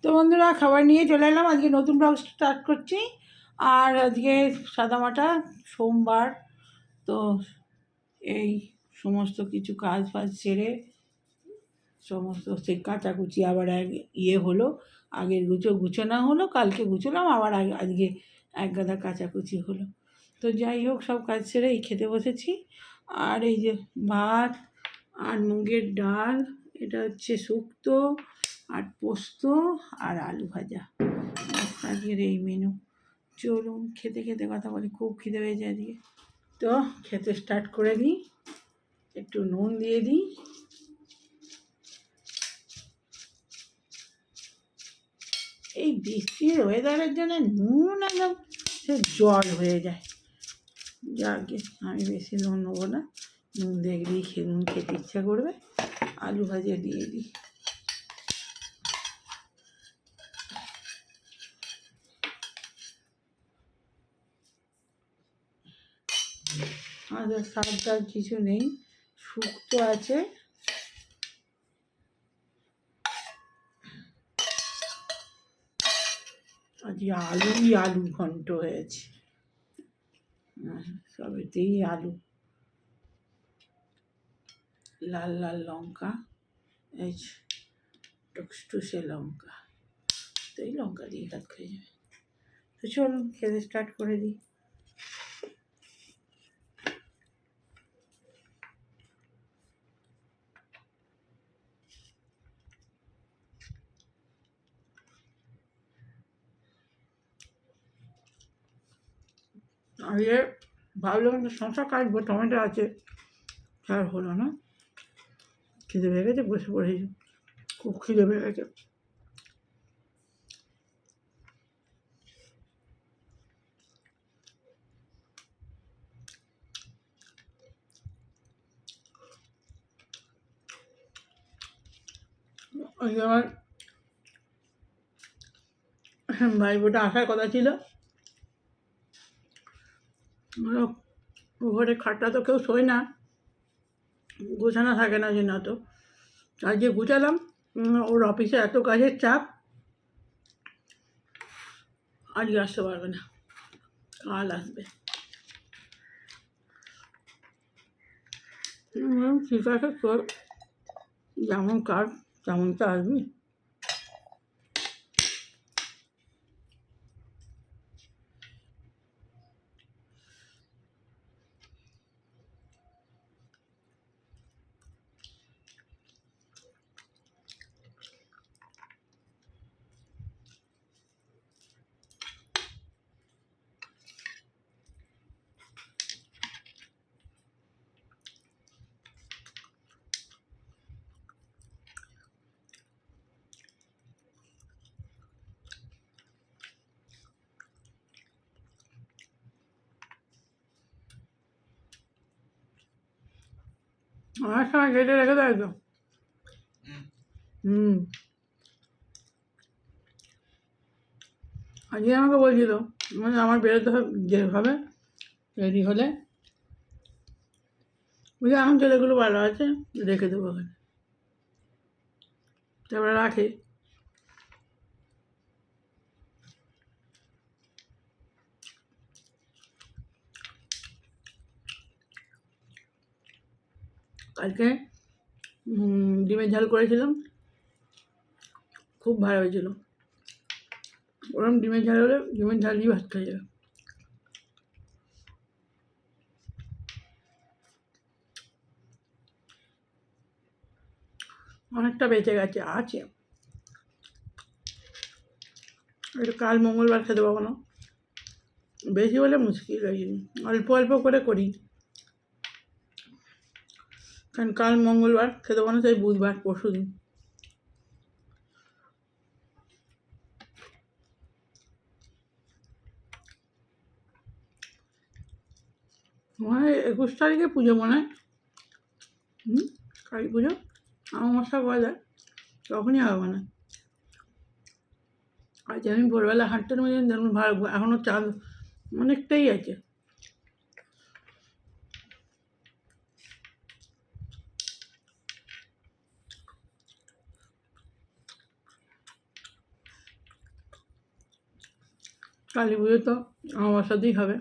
তো বন্ধুরা, খাবার নিয়ে চলে এলাম। আজকে নতুন ব্লগ স্টার্ট করছি। আর আজকে সাদামাটা সোমবার, তো এই সমস্ত কিছু কাজ ফাজ সেরে সমস্ত সে কাচাকুচি আবার হলো। আগের গুছোনো হলো, কালকে গুছোলাম, আবার আজকে এক গাদা কাচাকুচি হলো। তো যাই হোক, সব কাজ সেরে এই খেতে বসেছি। আর এই যে ভাত আর মুগের ডাল, এটা হচ্ছে শুক্তো আর পোস্ত আর আলু ভাজা, আজকের এই মেনু। চলুন খেতে খেতে কথা বলি, খুব খিদে পেয়েছে আজকে। তো খেতে স্টার্ট করে দিই। একটু নুন দিয়ে দিই। এই বৃষ্টির ওয়েদারের জন্য নুন একদম সে জল হয়ে যায়। যাকে আমি বেশি নুন নেবো না, নুন দেখলেই নুন খেতে ইচ্ছা করবে। আলু ভাজা দিয়ে দিই। আমাদের শাক টাক কিছু নেই, শুক্তো আছে। আজকে আলু ঘন্ট হয়েছে, সবেতেই আলু। লাল লাল লঙ্কা, এই টুকটুসে লঙ্কা, তো এই লঙ্কা দিয়ে ভাত খেয়ে যাবে। তো চলুন খেতে স্টার্ট করে দিই। আগে ভাবলাম যে শশা কাটবো, টমেটো আছে, আর হলো না। খিদে পেয়ে গেছে, বসে পড়েছি, খুব খিদে পেয়ে গেছে। ওই আমার ভাইবোটা আসার কথা ছিল। ঘরে খাটটা তো কেউ শোয় না, গোছানো থাকে না জন্য। তো আজকে গুছালাম, ওর অফিসে এত কাজের চাপ, আজকে আসতে পারবে না, কাল আসবে। ঠিক আছে, তোর যেমন কাজ তেমন তো আসবি। আমার সময় কেটে রেখে দেয় তো। আজকে আমাকে বলছিল মানে আমার বেরোতে যেভাবে রেডি হলে, বুঝলি এখন ছেলেগুলো ভালো আছে, রেখে দেবো ওখানে। তারপরে রাখি। কালকে ডিমের ঝাল করেছিলাম, খুব ভালো হয়েছিল। ওরকম ডিমের ঝাল হলে ডিমের ঝাল দিয়ে ভাত খাওয়া যাবে। অনেকটা বেঁচে গেছে, আছে একটু। কাল মঙ্গলবার খেতে পাবো না, বেশি হলে মুশকিল হয়ে যাবে। অল্প অল্প করে করি, কারণ কাল মঙ্গলবার খেতে পাবো না, সেই বুধবার পরশু দিন। মনে হয় 21 তারিখে পুজো, মনে হয় কালী পুজো, আমাবস্যা পাওয়া যায়, তখনই হবে না। আজ আমি ভোরবেলা হাঁটতে নেমে দেখুন ভালো, এখনও চাঁদ অনেকটাই আছে। কালী পুজো তো আমার সাথেই হবে।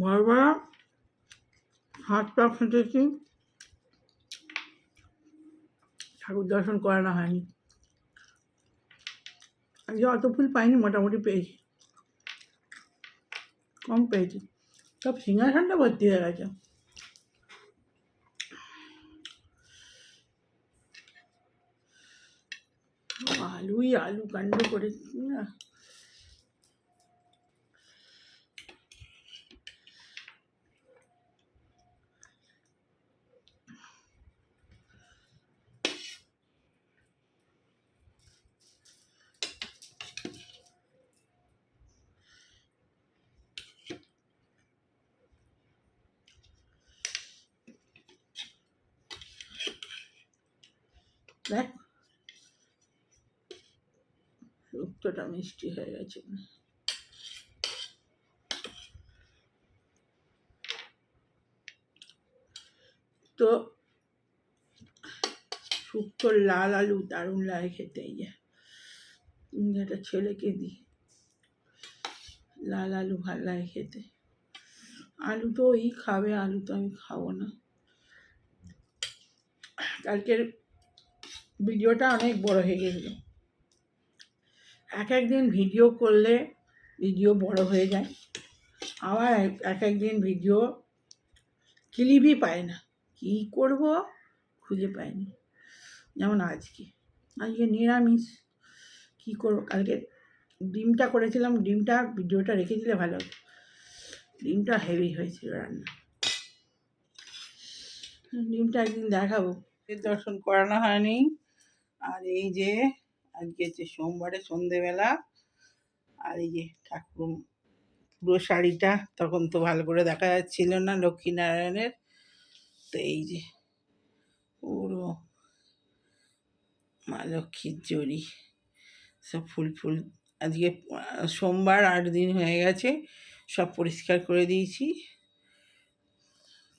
ভোরবেলা হাত পা খেটেছি, ঠাকুর দর্শন করানো হয়নি। আজকে অত ফুল পাইনি, মোটামুটি পেয়েছি, কম পেয়েছি। সব সিংহাসনটা ভর্তি হয়ে গেছে। আলুই আলু কাণ্ড করেছি না। দেখ শুক্তোটা মিষ্টি হয়ে গেছে। তো শুক্তোর লাল আলু দারুণ লাগে খেতে। এই যে একটা ছেলেকে দিই, লাল আলু ভাল লাগে খেতে। আলু তো ওই খাবে, আলু তো আমি খাবো না। কালকের ভিডিওটা অনেক বড় হয়ে গেছিল। এক একদিন ভিডিও করলে ভিডিও বড় হয়ে যায়, আবার এক একদিন ভিডিও ক্লিপই পায় না। কী করব খুঁজে পাইনি। যেমন আজকে নিরামিষ, কী করবো। কালকে ডিমটা করেছিলাম, ডিমটা ভিডিওটা রেখে দিলে ভালো হতো। ডিমটা হেভি হয়েছিল রান্না। ডিমটা একদিন দেখাবো। দর্শন করানো হয়নি। আর এই যে আজকে হচ্ছে সোমবারে সন্ধেবেলা, আর এই যে ঠাকুর পুরো শাড়িটা তখন তো ভালো করে দেখা যাচ্ছিল না লক্ষ্মীনারায়ণের, তো এই যে পুরো মা লক্ষ্মীর জড়ি, সব ফুল ফুল। আজকে সোমবার 8 দিন হয়ে গেছে, সব পরিষ্কার করে দিয়েছি।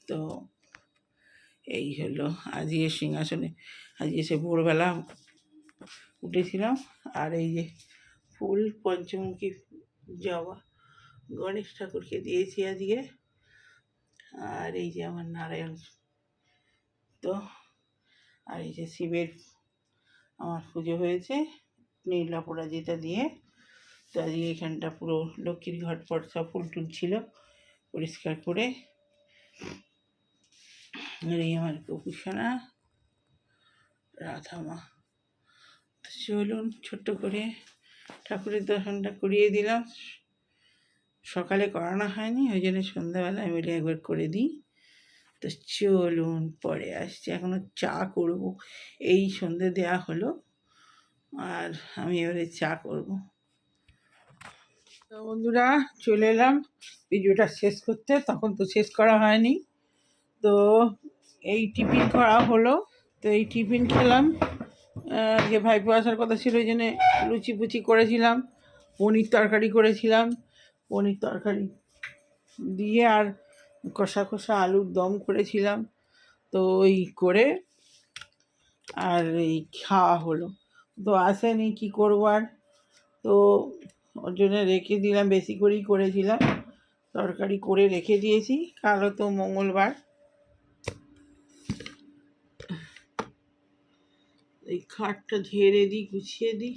তো এই হলো আজকে সিংহাসনে, আজকে সে ভোরবেলা উঠেছিলাম। আর এই যে ফুল পঞ্চমুখী জবা গণেশ ঠাকুরকে দিয়েছি আজকে। আর এই যে আমার নারায়ণ, তো আর এই যে শিবের আমার পুজো হয়েছে নীল অপরাজিতা দিয়ে। তো আজকে এখানটা পুরো লক্ষ্মীর ঘটপট সব ফুল টুল ছিল পরিষ্কার করে। আর এই আমার কপুসোনা রাধা মা। চলুন ছোট্ট করে ঠাকুরের দর্শনটা করিয়ে দিলাম। সকালে করানো হয়নি, ওই জন্য সন্ধ্যাবেলা আমি বলি একবার করে দিই। তো চলুন পরে আসছি, এখনও চা করব। এই সন্ধে দেওয়া হলো, আর আমি এবারে চা করব। তো বন্ধুরা চলে এলাম ভিডিওটা শেষ করতে, তখন তো শেষ করা হয়নি। তো এই টিফিন করা হলো। তো এই টিফিন খেলাম, যে ভাইপো আসার কথা ছিল ওই জন্যে লুচি ফুচি করেছিলাম, পনির তরকারি করেছিলাম, পনির তরকারি দিয়ে আর কষা কষা আলুর দম করেছিলাম। তো ওই করে আর এই খাওয়া হলো। তো আসেনি, কী করবো আর, তো ওর জন্য রেখে দিলাম, বেশি করেই করেছিলাম, তরকারি করে রেখে দিয়েছি। কালও তো মঙ্গলবার। এই খাটটা ঝেড়ে দিই, গুছিয়ে দিই,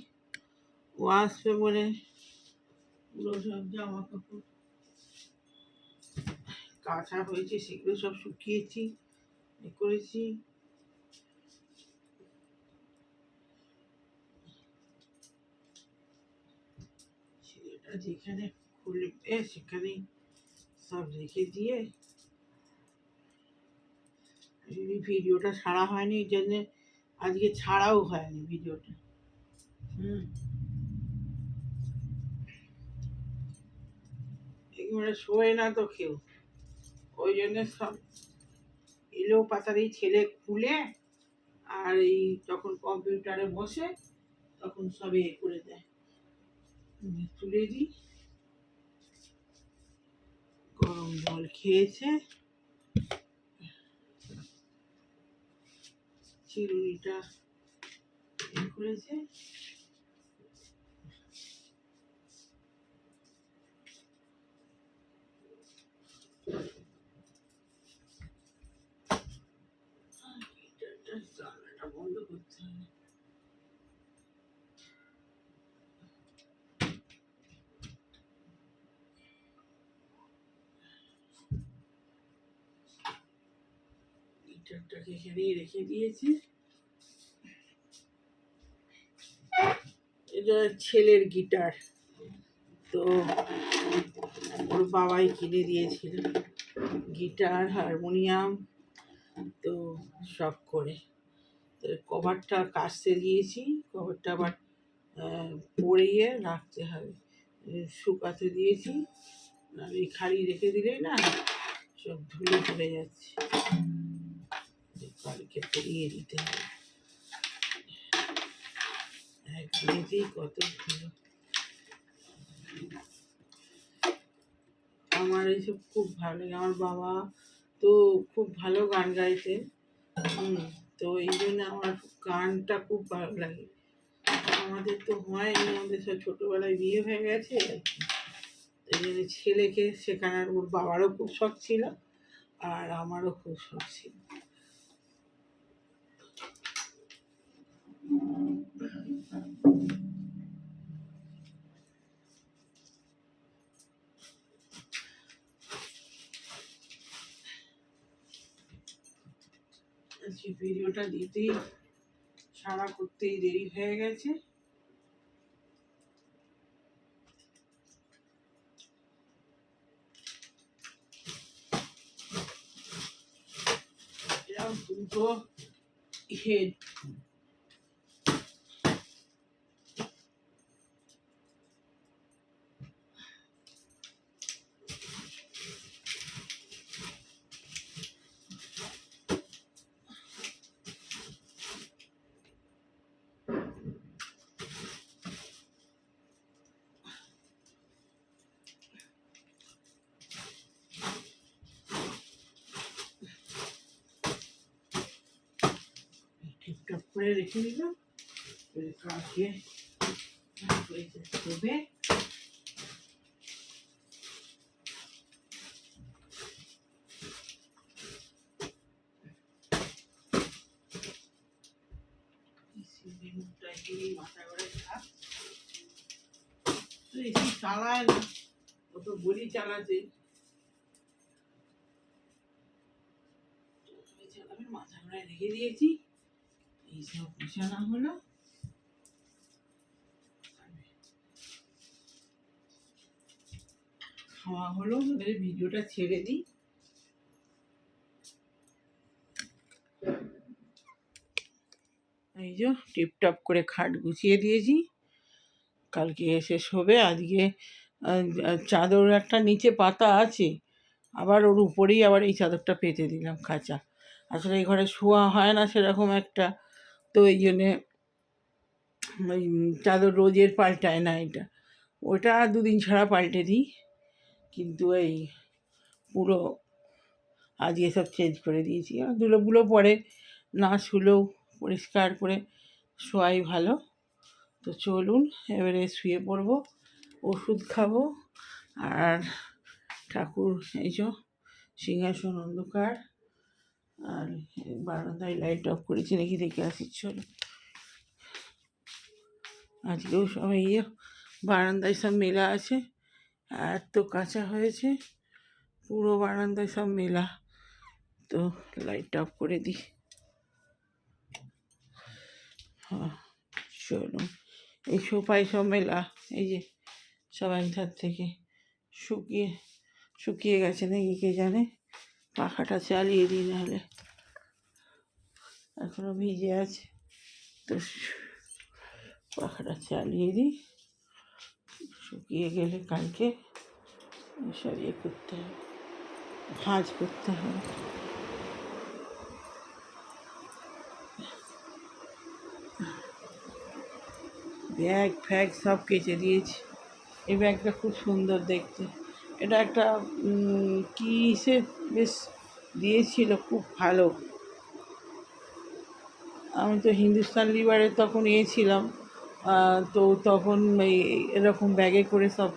ও আসবে বলে পুরো সব জামা কাপড় কাঁচা হয়েছে, সেগুলো সব শুকিয়েছি, করেছি। ছেলেটা যেখানে খুলবে সেখানেই সব রেখে দিয়ে ভিডিওটা ছাড়া হয়নি, এই জন্যে আজকে ছাড়াও হয়নি ভিডিওটা। একেবারে শোয় না তো কেউ, ওই জন্যে সব এলো পাতারি ছেলে খুলে, আর এই যখন কম্পিউটারে বসে তখন সব করে দেয়। তুলে দিই, গরম জল খেয়েছে, চিরুনিটা করেছে। জানলাটা বন্ধ করতে হবে। গিটারটাকে এখানেই রেখে দিয়েছি। এটা ছেলের গিটার, তো ওর বাবাই কিনে দিয়েছিল গিটার, হারমোনিয়াম, তো সব করে। তো কভারটা কাচতে দিয়েছি, কভারটা আবার পরিয়ে রাখতে হবে, শুকাতে দিয়েছি, আর এই খালি রেখে দিলেই না সব ধুলো পড়ে যাচ্ছে, কালকে পরিয়ে দিতে হবে। একদিনেতেই কত ধুলো। আমার এইসব খুব ভালো লাগে, আমার বাবা তো খুব ভালো গান গাইতেন, তো এই জন্য আমার গানটা খুব ভালো লাগে। আমাদের তো হয়নি, আমাদের সব ছোটোবেলায় বিয়ে হয়ে গেছে, এই জন্য ছেলেকে শেখানোর ওর বাবারও খুব শখ ছিল, আর আমারও খুব শখ ছিল। ভিডিওটা দিতেই সারা করতেই দেরি হয়ে গেছে। এরকম দুটো হেড, টিপটপ করে রেখে দিলাম, কালকে দেবে। মাথা করে থাক, এসি চালায় না, ও তো বলি চালাতে, মাথা ঘোরায় রেখে দিয়েছি। এইসব বিছানা হলো, খাওয়া হলো, এবারে ভিডিওটা ছেড়ে দিই। এই যে টিপটপ করে খাট গুছিয়ে দিয়েছি, কালকে এসে শোবে। আজকে চাদর একটা নিচে পাতা আছে, আবার ওর উপরেই আবার এই চাদরটা পেতে দিলাম খাঁচা। আসলে এই ঘরে শোয়া হয় না সেরকম একটা, তো এই জন্যে ওই চাদর রোজের পাল্টায় না, এটা ওটা 2 দিন ছাড়া পাল্টে দিই, কিন্তু এই পুরো আজকে সব চেঞ্জ করে দিয়েছি। আর ধুলোগুলো পরে না শুলেও পরিষ্কার করে শোয়াই ভালো। তো চলুন এবারে শুয়ে পড়বো, ওষুধ খাবো। আর ঠাকুর এই যে সিংহাসন অন্ধকার, আর বারান্দায় লাইট অফ করেছি নাকি দেখে আসি, চলো। আজকেও সব এই বারান্দায় সব মেলা আছে, এত কাঁচা হয়েছে, পুরো বারান্দায় সব মেলা। তো লাইট অফ করে দিই। হ্যাঁ চলুন, এই সোফায় সব মেলা, এই যে সব এক ধার থেকে শুকিয়ে গেছে নাকি কে জানে, পাখাটা চালিয়ে দিই নাহলে। এখনও ভিজে আছে, তো পাখাটা চালিয়ে দিই, শুকিয়ে গেলে কালকে সব ইয়ে করতে হবে, ভাঁজ করতে হবে। ব্যাগ ফ্যাগ সব কেচে দিয়েছি। এই ব্যাগটা খুব সুন্দর দেখতে, এটা একটা কিসে বেশ দিয়েছিল, খুব ভালো। আমি তো হিন্দুস্তান লিভারে তখন ছিলাম, তো তখন এই এরকম ব্যাগে করে সব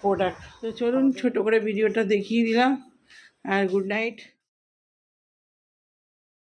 প্রোডাক্ট। তো চলুন ছোটো করে ভিডিওটা দেখিয়ে দিলাম, আর গুড নাইট।